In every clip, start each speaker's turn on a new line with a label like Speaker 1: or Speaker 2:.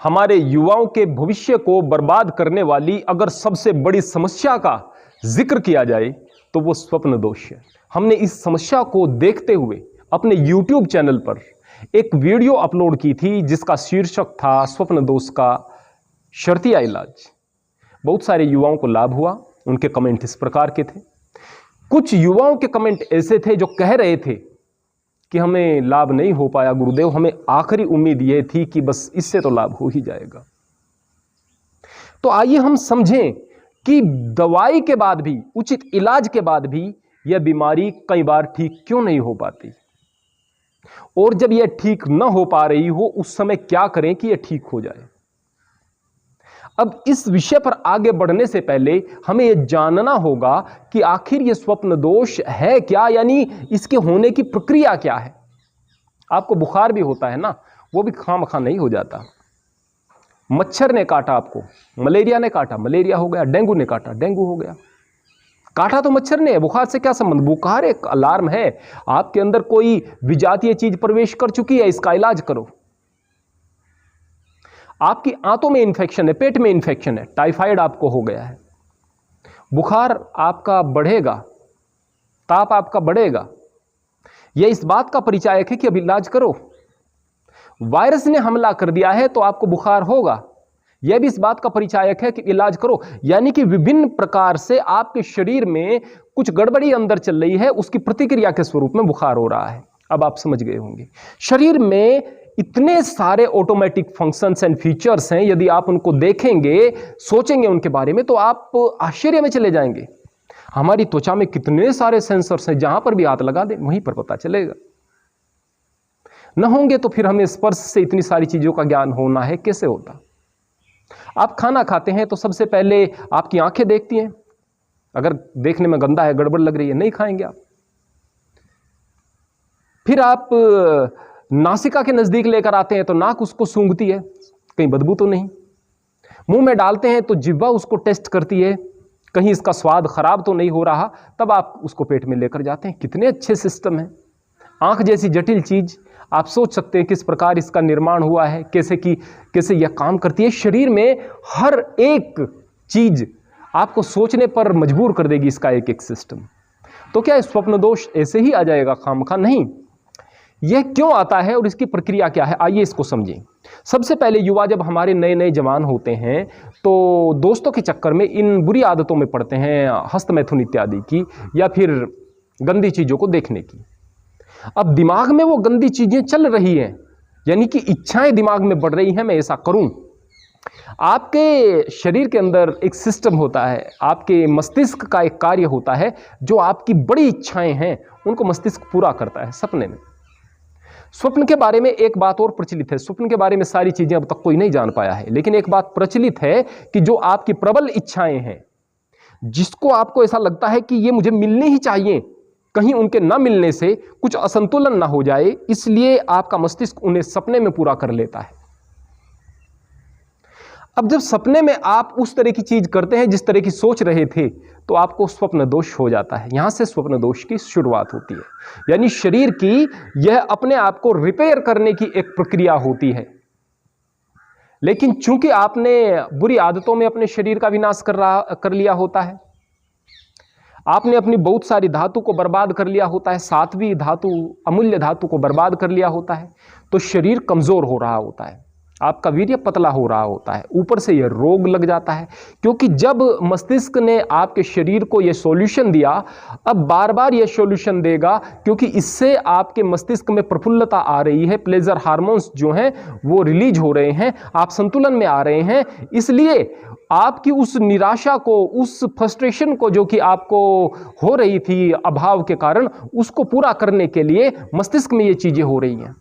Speaker 1: हमारे युवाओं के भविष्य को बर्बाद करने वाली अगर सबसे बड़ी समस्या का जिक्र किया जाए तो वो स्वप्न दोष है। हमने इस समस्या को देखते हुए अपने YouTube चैनल पर एक वीडियो अपलोड की थी जिसका शीर्षक था स्वप्न दोष का शर्तिया इलाज। बहुत सारे युवाओं को लाभ हुआ। उनके कमेंट इस प्रकार के थे। कुछ युवाओं के कमेंट ऐसे थे जो कह रहे थे कि हमें लाभ नहीं हो पाया गुरुदेव, हमें आखिरी उम्मीद यह थी कि बस इससे तो लाभ हो ही जाएगा। तो आइए हम समझें कि दवाई के बाद भी, उचित इलाज के बाद भी यह बीमारी कई बार ठीक क्यों नहीं हो पाती, और जब यह ठीक न हो पा रही हो उस समय क्या करें कि यह ठीक हो जाए। अब इस विषय पर आगे बढ़ने से पहले हमें यह जानना होगा कि आखिर यह स्वप्न दोष है क्या, यानी इसके होने की प्रक्रिया क्या है। आपको बुखार भी होता है ना, वो भी खामखा नहीं हो जाता। मच्छर ने काटा आपको, मलेरिया ने काटा, मलेरिया हो गया। डेंगू ने काटा, डेंगू हो गया। काटा तो मच्छर ने, बुखार से क्या संबंध। बुखार एक अलार्म है, आपके अंदर कोई विजातीय चीज प्रवेश कर चुकी है, इसका इलाज करो। आपकी आंतों में इंफेक्शन है, पेट में इंफेक्शन है, टाइफाइड आपको हो गया है, बुखार आपका बढ़ेगा, ताप आपका बढ़ेगा, यह इस बात का परिचायक है कि अब इलाज करो। वायरस ने हमला कर दिया है तो आपको बुखार होगा, यह भी इस बात का परिचायक है कि इलाज करो। यानी कि विभिन्न प्रकार से आपके शरीर में कुछ गड़बड़ी अंदर चल रही है, उसकी प्रतिक्रिया के स्वरूप में बुखार हो रहा है। अब आप समझ गए होंगे। शरीर में इतने सारे ऑटोमेटिक फंक्शंस एंड फीचर्स हैं, यदि आप उनको देखेंगे, सोचेंगे उनके बारे में तो आप आश्चर्य में चले जाएंगे। हमारी त्वचा में कितने सारे सेंसर्स हैं, जहां पर भी हाथ लगा दें वहीं पर पता चलेगा। न होंगे तो फिर हमें स्पर्श से इतनी सारी चीजों का ज्ञान होना है, कैसे होता। आप खाना खाते हैं तो सबसे पहले आपकी आंखें देखती हैं, अगर देखने में गंदा है, गड़बड़ लग रही है, नहीं खाएंगे आप। फिर आप नासिका के नजदीक लेकर आते हैं तो नाक उसको सूंघती है, कहीं बदबू तो नहीं। मुंह में डालते हैं तो जिह्वा उसको टेस्ट करती है, कहीं इसका स्वाद खराब तो नहीं हो रहा, तब आप उसको पेट में लेकर जाते हैं। कितने अच्छे सिस्टम हैं। आंख जैसी जटिल चीज, आप सोच सकते हैं किस प्रकार इसका निर्माण हुआ है, कैसे यह काम करती है। शरीर में हर एक चीज आपको सोचने पर मजबूर कर देगी, इसका एक एक सिस्टम। तो क्या स्वप्न दोष ऐसे ही आ जाएगा खामखा? नहीं। यह क्यों आता है और इसकी प्रक्रिया क्या है, आइए इसको समझें। सबसे पहले युवा जब हमारे नए नए जवान होते हैं तो दोस्तों के चक्कर में इन बुरी आदतों में पड़ते हैं, हस्तमैथुन इत्यादि की, या फिर गंदी चीजों को देखने की। अब दिमाग में वो गंदी चीजें चल रही हैं, यानी कि इच्छाएं दिमाग में बढ़ रही हैं, मैं ऐसा करूं। आपके शरीर के अंदर एक सिस्टम होता है, आपके मस्तिष्क का एक कार्य होता है जो आपकी बड़ी इच्छाएं हैं उनको मस्तिष्क पूरा करता है सपने में। स्वप्न के बारे में एक बात और प्रचलित है, स्वप्न के बारे में सारी चीजें अब तक कोई नहीं जान पाया है, लेकिन एक बात प्रचलित है कि जो आपकी प्रबल इच्छाएं हैं, जिसको आपको ऐसा लगता है कि ये मुझे मिलनी ही चाहिए, कहीं उनके ना मिलने से कुछ असंतुलन ना हो जाए, इसलिए आपका मस्तिष्क उन्हें सपने में पूरा कर लेता है। अब जब सपने में आप उस तरह की चीज करते हैं जिस तरह की सोच रहे थे, तो आपको स्वप्न दोष हो जाता है। यहां से स्वप्न दोष की शुरुआत होती है, यानी शरीर की यह अपने आप को रिपेयर करने की एक प्रक्रिया होती है। लेकिन चूंकि आपने बुरी आदतों में अपने शरीर का विनाश कर लिया होता है, आपने अपनी बहुत सारी धातु को बर्बाद कर लिया होता है, सातवीं धातु, अमूल्य धातु को बर्बाद कर लिया होता है, तो शरीर कमजोर हो रहा होता है, आपका वीर्य पतला हो रहा होता है, ऊपर से यह रोग लग जाता है। क्योंकि जब मस्तिष्क ने आपके शरीर को यह सॉल्यूशन दिया, अब बार बार यह सॉल्यूशन देगा, क्योंकि इससे आपके मस्तिष्क में प्रफुल्लता आ रही है, प्लेजर हार्मोन्स जो हैं वो रिलीज हो रहे हैं, आप संतुलन में आ रहे हैं। इसलिए आपकी उस निराशा को, उस फ्रस्ट्रेशन को जो कि आपको हो रही थी अभाव के कारण, उसको पूरा करने के लिए मस्तिष्क में ये चीजें हो रही हैं।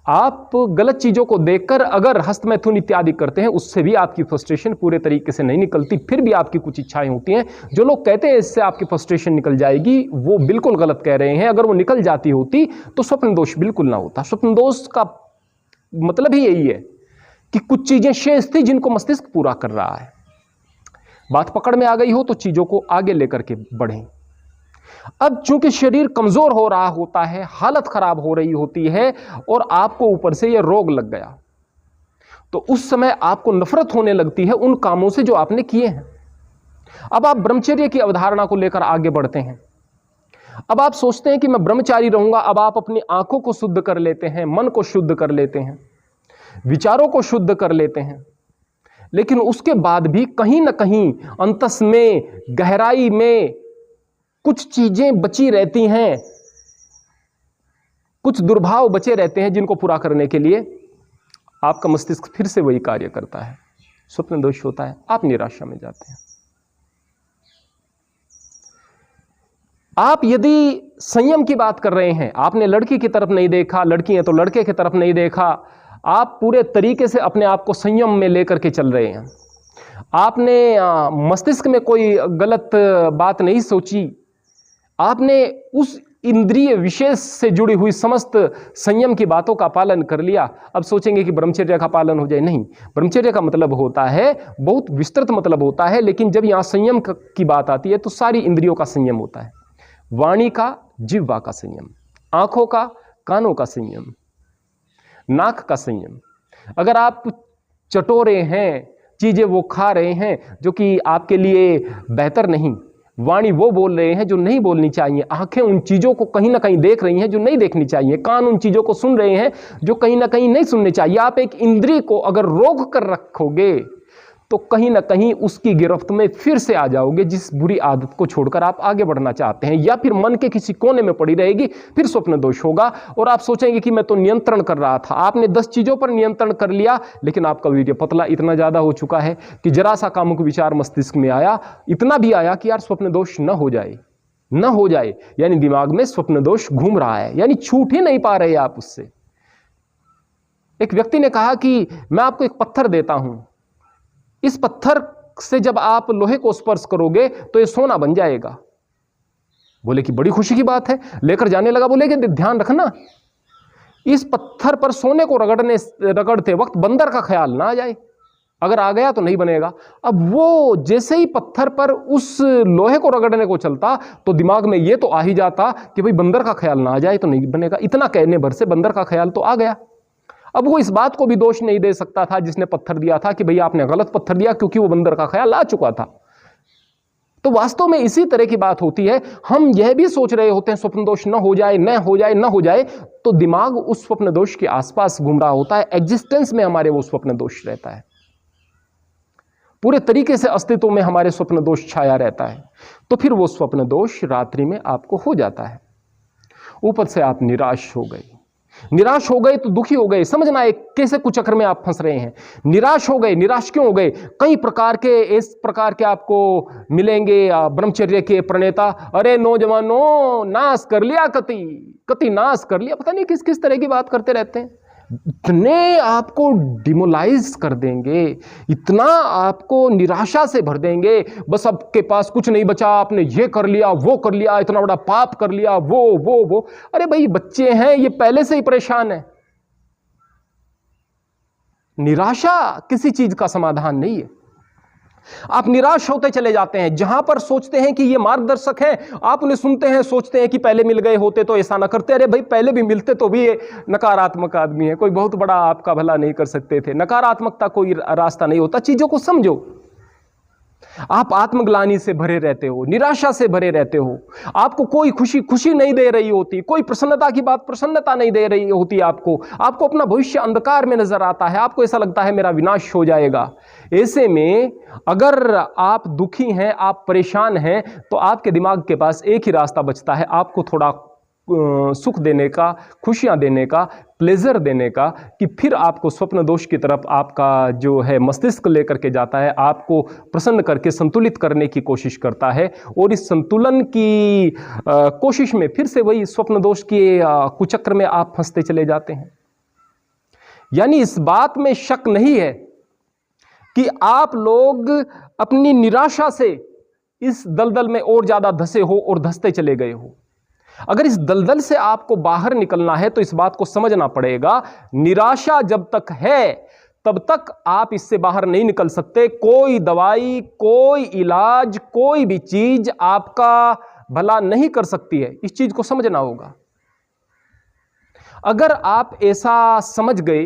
Speaker 1: आप गलत चीजों को देखकर अगर हस्तमैथुन इत्यादि करते हैं, उससे भी आपकी फ्रस्ट्रेशन पूरे तरीके से नहीं निकलती, फिर भी आपकी कुछ इच्छाएं होती हैं। जो लोग कहते हैं इससे आपकी फ्रस्ट्रेशन निकल जाएगी, वो बिल्कुल गलत कह रहे हैं। अगर वो निकल जाती होती तो स्वप्न दोष बिल्कुल ना होता। स्वप्न दोष का मतलब ही यही है कि कुछ चीजें शेष थी जिनको मस्तिष्क पूरा कर रहा है। बात पकड़ में आ गई हो तो चीजों को आगे लेकर के बढ़ें। अब चूंकि शरीर कमजोर हो रहा होता है, हालत खराब हो रही होती है और आपको ऊपर से यह रोग लग गया, तो उस समय आपको नफरत होने लगती है उन कामों से जो आपने किए हैं। अब आप ब्रह्मचर्य की अवधारणा को लेकर आगे बढ़ते हैं। अब आप सोचते हैं कि मैं ब्रह्मचारी रहूंगा। अब आप अपनी आंखों को शुद्ध कर लेते हैं, मन को शुद्ध कर लेते हैं, विचारों को शुद्ध कर लेते हैं, लेकिन उसके बाद भी कहीं ना कहीं अंतस में, गहराई में कुछ चीजें बची रहती हैं, कुछ दुर्भाव बचे रहते हैं जिनको पूरा करने के लिए आपका मस्तिष्क फिर से वही कार्य करता है, स्वप्न दोष होता है, आप निराशा में जाते हैं। आप यदि संयम की बात कर रहे हैं, आपने लड़की की तरफ नहीं देखा, लड़की है तो लड़के की तरफ नहीं देखा, आप पूरे तरीके से अपने आप को संयम में लेकर के चल रहे हैं, आपने मस्तिष्क में कोई गलत बात नहीं सोची, आपने उस इंद्रिय विशेष से जुड़ी हुई समस्त संयम की बातों का पालन कर लिया। अब सोचेंगे कि ब्रह्मचर्य का पालन हो जाए। नहीं, ब्रह्मचर्य का मतलब होता है, बहुत विस्तृत मतलब होता है, लेकिन जब यहाँ संयम की बात आती है तो सारी इंद्रियों का संयम होता है। वाणी का, जिह्वा का संयम, आंखों का, कानों का संयम, नाक का संयम। अगर आप चटोरे हैं, चीजें वो खा रहे हैं जो कि आपके लिए बेहतर नहीं, वाणी वो बोल रहे हैं जो नहीं बोलनी चाहिए, आंखें उन चीजों को कहीं ना कहीं देख रही हैं जो नहीं देखनी चाहिए, कान उन चीजों को सुन रहे हैं जो कहीं ना कहीं नहीं सुनने चाहिए। आप एक इंद्रिय को अगर रोक कर रखोगे तो कहीं ना कहीं उसकी गिरफ्त में फिर से आ जाओगे, जिस बुरी आदत को छोड़कर आप आगे बढ़ना चाहते हैं, या फिर मन के किसी कोने में पड़ी रहेगी, फिर स्वप्न दोष होगा और आप सोचेंगे कि मैं तो नियंत्रण कर रहा था। आपने 10 चीजों पर नियंत्रण कर लिया, लेकिन आपका वीर्य पतला इतना ज्यादा हो चुका है कि जरा सा कामुक विचार मस्तिष्क में आया, इतना भी आया कि यार स्वप्न दोष न हो जाए, न हो जाए, यानी दिमाग में स्वप्न दोष घूम रहा है, यानी छूट ही नहीं पा रहे आप उससे। एक व्यक्ति ने कहा कि मैं आपको एक पत्थर देता हूं, इस पत्थर से जब आप लोहे को स्पर्श करोगे तो ये सोना बन जाएगा। बोले कि बड़ी खुशी की बात है। लेकर जाने लगा, बोले कि ध्यान रखना इस पत्थर पर सोने को रगड़ते वक्त बंदर का ख्याल ना आ जाए, अगर आ गया तो नहीं बनेगा। अब वो जैसे ही पत्थर पर उस लोहे को रगड़ने को चलता तो दिमाग में ये तो आ ही जाता कि भाई बंदर का ख्याल ना आ जाए तो नहीं बनेगा। इतना कहने भर से बंदर का ख्याल तो आ गया। अब वो इस बात को भी दोष नहीं दे सकता था जिसने पत्थर दिया था कि भैया आपने गलत पत्थर दिया, क्योंकि वो बंदर का ख्याल आ चुका था। तो वास्तव में इसी तरह की बात होती है। हम यह भी सोच रहे होते हैं स्वप्न दोष न हो जाए, न हो जाए, न हो जाए, तो दिमाग उस स्वप्न दोष के आसपास घूम रहा होता है, एग्जिस्टेंस में हमारे वो स्वप्न दोष रहता है, पूरे तरीके से अस्तित्व में हमारे स्वप्न दोष छाया रहता है। तो फिर वो स्वप्न दोष रात्रि में आपको हो जाता है। ऊपर से आप निराश हो गए, निराश हो गए तो दुखी हो गए। समझना एक कैसे कुचक्र में आप फंस रहे हैं। निराश हो गए, निराश क्यों हो गए? कई प्रकार के इस प्रकार के आपको मिलेंगे ब्रह्मचर्य के प्रणेता। अरे नौजवानों, नाश कर लिया, कति कति नाश कर लिया, पता नहीं किस किस तरह की बात करते रहते हैं। इतने आपको डिमोलाइज कर देंगे, इतना आपको निराशा से भर देंगे, बस आपके पास कुछ नहीं बचा, आपने ये कर लिया, वो कर लिया, इतना बड़ा पाप कर लिया, वो। अरे भाई बच्चे हैं, ये पहले से ही परेशान है। निराशा किसी चीज का समाधान नहीं है। आप निराश होते चले जाते हैं। जहां पर सोचते हैं कि ये मार्गदर्शक है, आप उन्हें सुनते हैं, सोचते हैं कि पहले मिल गए होते तो ऐसा ना करते। अरे भाई पहले भी मिलते तो भी ये नकारात्मक आदमी है, कोई बहुत बड़ा आपका भला नहीं कर सकते थे। नकारात्मकता कोई रास्ता नहीं होता। चीजों को समझो। आप आत्मग्लानि से भरे रहते हो, निराशा से भरे रहते हो, आपको कोई खुशी नहीं दे रही होती, कोई प्रसन्नता की बात प्रसन्नता नहीं दे रही होती। आपको अपना भविष्य अंधकार में नजर आता है, आपको ऐसा लगता है मेरा विनाश हो जाएगा। ऐसे में अगर आप दुखी हैं, आप परेशान हैं, तो आपके दिमाग के पास एक ही रास्ता बचता है, आपको थोड़ा सुख देने का, खुशियां देने का, प्लेजर देने का, कि फिर आपको स्वप्न दोष की तरफ आपका जो है मस्तिष्क लेकर के जाता है, आपको प्रसन्न करके संतुलित करने की कोशिश करता है। और इस संतुलन की कोशिश में फिर से वही स्वप्न दोष के कुचक्र में आप फंसते चले जाते हैं। यानी इस बात में शक नहीं है कि आप लोग अपनी निराशा से इस दलदल में और ज्यादा धंसे हो और धंसते चले गए हो। अगर इस दलदल से आपको बाहर निकलना है तो इस बात को समझना पड़ेगा, निराशा जब तक है तब तक आप इससे बाहर नहीं निकल सकते। कोई दवाई, कोई इलाज, कोई भी चीज आपका भला नहीं कर सकती है। इस चीज को समझना होगा। अगर आप ऐसा समझ गए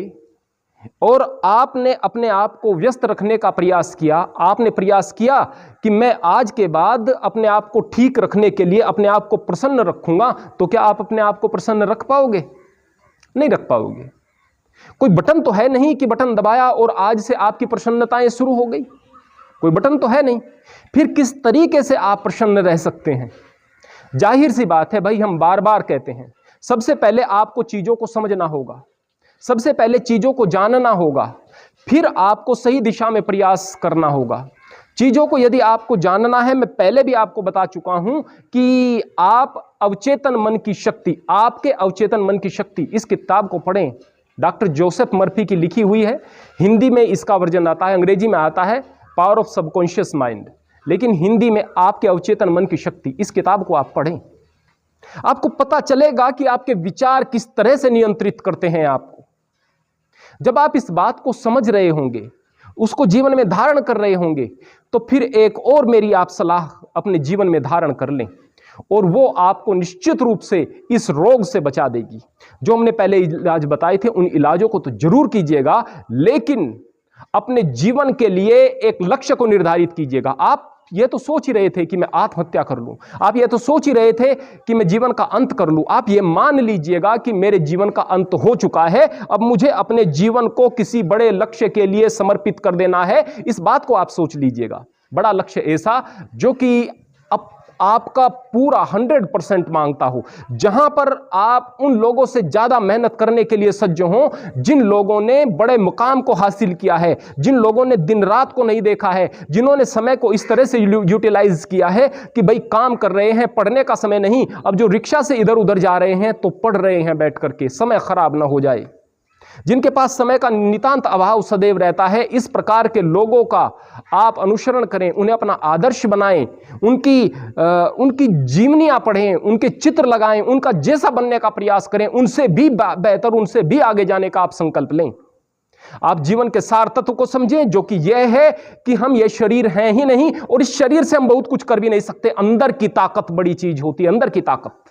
Speaker 1: और आपने अपने आप को व्यस्त रखने का प्रयास किया, आपने प्रयास किया कि मैं आज के बाद अपने आप को ठीक रखने के लिए अपने आप को प्रसन्न रखूंगा, तो क्या आप अपने आप को प्रसन्न रख पाओगे? नहीं रख पाओगे। कोई बटन तो है नहीं कि बटन दबाया और आज से आपकी प्रसन्नताएं शुरू हो गई, कोई बटन तो है नहीं। फिर किस तरीके से आप प्रसन्न रह सकते हैं? जाहिर सी बात है भाई, हम बार बार कहते हैं, सबसे पहले आपको चीजों को समझना होगा, सबसे पहले चीजों को जानना होगा, फिर आपको सही दिशा में प्रयास करना होगा। चीजों को यदि आपको जानना है, मैं पहले भी आपको बता चुका हूं कि आप अवचेतन मन की शक्ति, आपके अवचेतन मन की शक्ति, इस किताब को पढ़ें, डॉक्टर जोसेफ मर्फी की लिखी हुई है। हिंदी में इसका वर्जन आता है, अंग्रेजी में आता है पावर ऑफ सबकॉन्शियस माइंड, लेकिन हिंदी में आपके अवचेतन मन की शक्ति, इस किताब को आप पढ़ें। आपको पता चलेगा कि आपके विचार किस तरह से नियंत्रित करते हैं आपको। जब आप इस बात को समझ रहे होंगे, उसको जीवन में धारण कर रहे होंगे, तो फिर एक और मेरी आप सलाह अपने जीवन में धारण कर लें, और वो आपको निश्चित रूप से इस रोग से बचा देगी। जो हमने पहले इलाज बताए थे, उन इलाजों को तो जरूर कीजिएगा, लेकिन अपने जीवन के लिए एक लक्ष्य को निर्धारित कीजिएगा। आप ये तो सोच ही रहे थे कि मैं आत्महत्या कर लूं, आप ये तो सोच ही रहे थे कि मैं जीवन का अंत कर लूं। आप ये मान लीजिएगा कि मेरे जीवन का अंत हो चुका है, अब मुझे अपने जीवन को किसी बड़े लक्ष्य के लिए समर्पित कर देना है। इस बात को आप सोच लीजिएगा, बड़ा लक्ष्य ऐसा जो कि अब आपका पूरा 100% मांगता हो, जहां पर आप उन लोगों से ज्यादा मेहनत करने के लिए सज्ज हों जिन लोगों ने बड़े मुकाम को हासिल किया है, जिन लोगों ने दिन रात को नहीं देखा है, जिन्होंने समय को इस तरह से यूटिलाइज किया है कि भाई काम कर रहे हैं, पढ़ने का समय नहीं, अब जो रिक्शा से इधर उधर जा रहे हैं तो पढ़ रहे हैं बैठ करके, समय खराब ना हो जाए, जिनके पास समय का नितांत अभाव सदैव रहता है। इस प्रकार के लोगों का आप अनुसरण करें, उन्हें अपना आदर्श बनाएं, उनकी जीवनियां पढ़ें, उनके चित्र लगाएं, उनका जैसा बनने का प्रयास करें, उनसे भी बेहतर, उनसे भी आगे जाने का आप संकल्प लें। आप जीवन के सार तत्व को समझें, जो कि यह है कि हम ये शरीर हैं ही नहीं, और इस शरीर से हम बहुत कुछ कर भी नहीं सकते। अंदर की ताकत बड़ी चीज होती है, अंदर की ताकत,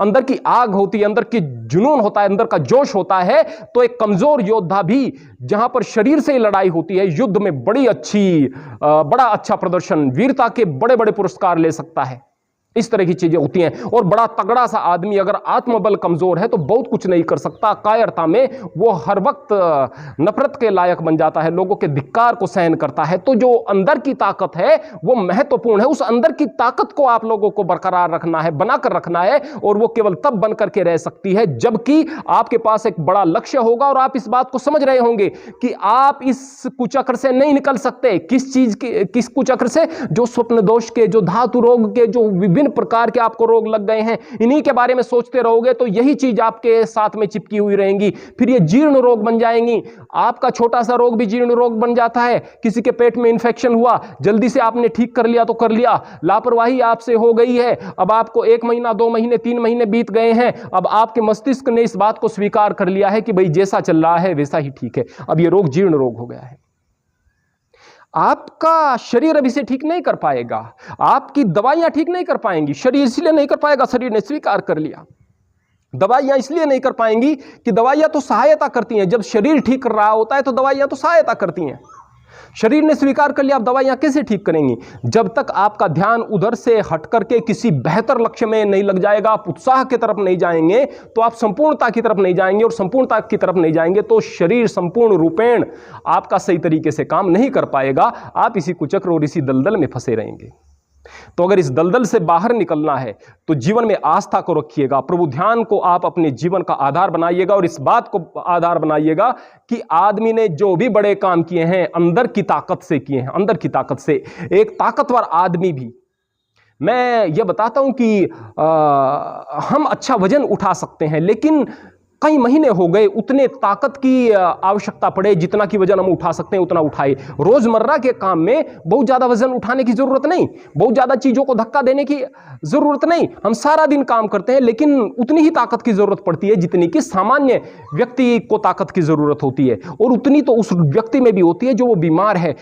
Speaker 1: अंदर की आग होती है, अंदर की जुनून होता है, अंदर का जोश होता है। तो एक कमजोर योद्धा भी, जहां पर शरीर से ही लड़ाई होती है, युद्ध में बड़ा अच्छा प्रदर्शन, वीरता के बड़े बड़े पुरस्कार ले सकता है। इस तरह की चीजें होती हैं। और बड़ा तगड़ा सा आदमी अगर आत्मबल कमजोर है तो बहुत कुछ नहीं कर सकता। कायरता में वो हर वक्त नफरत के लायक बन जाता है, लोगों के धिक्कार को सहन करता है। तो जो अंदर की ताकत है वो महत्वपूर्ण है। उस अंदर की ताकत को आप लोगों को बरकरार रखना है, बनाकर रखना है, और वो केवल तब बन करके रह सकती है जबकि आपके पास एक बड़ा लक्ष्य होगा और आप इस बात को समझ रहे होंगे कि आप इस कुचक्र से नहीं निकल सकते। किस कुचक्र से? जो स्वप्न दोष के, जो धातु रोग के, जो विभिन्न प्रकार के आपको रोग लग गए हैं, इन्हीं के बारे में सोचते रहोगे तो यही चीज आपके साथ में चिपकी हुई रहेंगी। फिर ये जीर्ण रोग बन जाएंगी। आपका छोटा सा रोग भी जीर्ण रोग बन जाता है। किसी के पेट में इंफेक्शन हुआ, जल्दी से आपने ठीक कर लिया तो कर लिया, लापरवाही आपसे हो गई है, अब आपको 1 महीना 2 महीने 3 महीने बीत गए हैं, अब आपके मस्तिष्क ने इस बात को स्वीकार कर लिया है कि भाई जैसा चल रहा है वैसा ही ठीक है, अब ये रोग जीर्ण रोग हो गया है। आपका शरीर अभी से ठीक नहीं कर पाएगा, आपकी दवाइयां ठीक नहीं कर पाएंगी। शरीर इसलिए नहीं कर पाएगा, शरीर ने स्वीकार कर लिया। दवाइयां इसलिए नहीं कर पाएंगी कि दवाइयां तो सहायता करती हैं। जब शरीर ठीक कर रहा होता है तो दवाइयां तो सहायता करती हैं। शरीर ने स्वीकार कर लिया, आप दवाइयां कैसे ठीक करेंगी? जब तक आपका ध्यान उधर से हट करके किसी बेहतर लक्ष्य में नहीं लग जाएगा, आप उत्साह की तरफ नहीं जाएंगे, तो आप संपूर्णता की तरफ नहीं जाएंगे, और संपूर्णता की तरफ नहीं जाएंगे तो शरीर संपूर्ण रूपेण आपका सही तरीके से काम नहीं कर पाएगा। आप इसी कुचक्र और इसी दलदल में फंसे रहेंगे। तो अगर इस दलदल से बाहर निकलना है तो जीवन में आस्था को रखिएगा, प्रभु ध्यान को आप अपने जीवन का आधार बनाइएगा, और इस बात को आधार बनाइएगा कि आदमी ने जो भी बड़े काम किए हैं अंदर की ताकत से किए हैं, अंदर की ताकत से। एक ताकतवर आदमी भी, मैं यह बताता हूं कि हम अच्छा वजन उठा सकते हैं, लेकिन कई महीने हो गए उतने ताकत की आवश्यकता पड़े जितना कि वजन हम उठा सकते हैं उतना उठाए। रोजमर्रा के काम में बहुत ज्यादा वजन उठाने की जरूरत नहीं, बहुत ज्यादा चीजों को धक्का देने की जरूरत नहीं। हम सारा दिन काम करते हैं, लेकिन उतनी ही ताकत की जरूरत पड़ती है जितनी कि सामान्य व्यक्ति को ताकत की जरूरत होती है, और उतनी तो उस व्यक्ति में भी होती है जो वो बीमार है।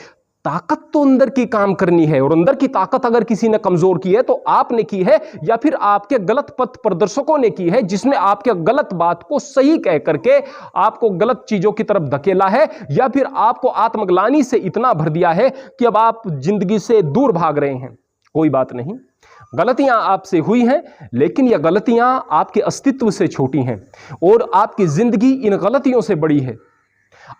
Speaker 1: ताकत तो अंदर की काम करनी है, और अंदर की ताकत अगर किसी ने कमजोर की है तो आपने की है, या फिर आपके गलत पथ प्रदर्शकों ने की है, जिसने आपके गलत बात को सही कह करके आपको गलत चीजों की तरफ धकेला है, या फिर आपको आत्मग्लानि से इतना भर दिया है कि अब आप जिंदगी से दूर भाग रहे हैं। कोई बात नहीं, गलतियां आपसे हुई हैं, लेकिन यह गलतियां आपके अस्तित्व से छोटी हैं और आपकी जिंदगी इन गलतियों से बड़ी है।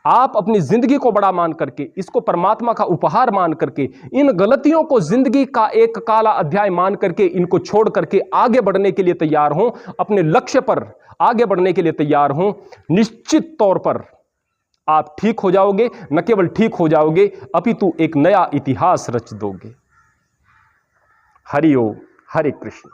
Speaker 1: आप अपनी जिंदगी को बड़ा मान करके, इसको परमात्मा का उपहार मान करके, इन गलतियों को जिंदगी का एक काला अध्याय मान करके इनको छोड़ करके आगे बढ़ने के लिए तैयार हों, अपने लक्ष्य पर आगे बढ़ने के लिए तैयार हों। निश्चित तौर पर आप ठीक हो जाओगे, न केवल ठीक हो जाओगे अपितु एक नया इतिहास रच दोगे। हरि ओम, हरे कृष्ण।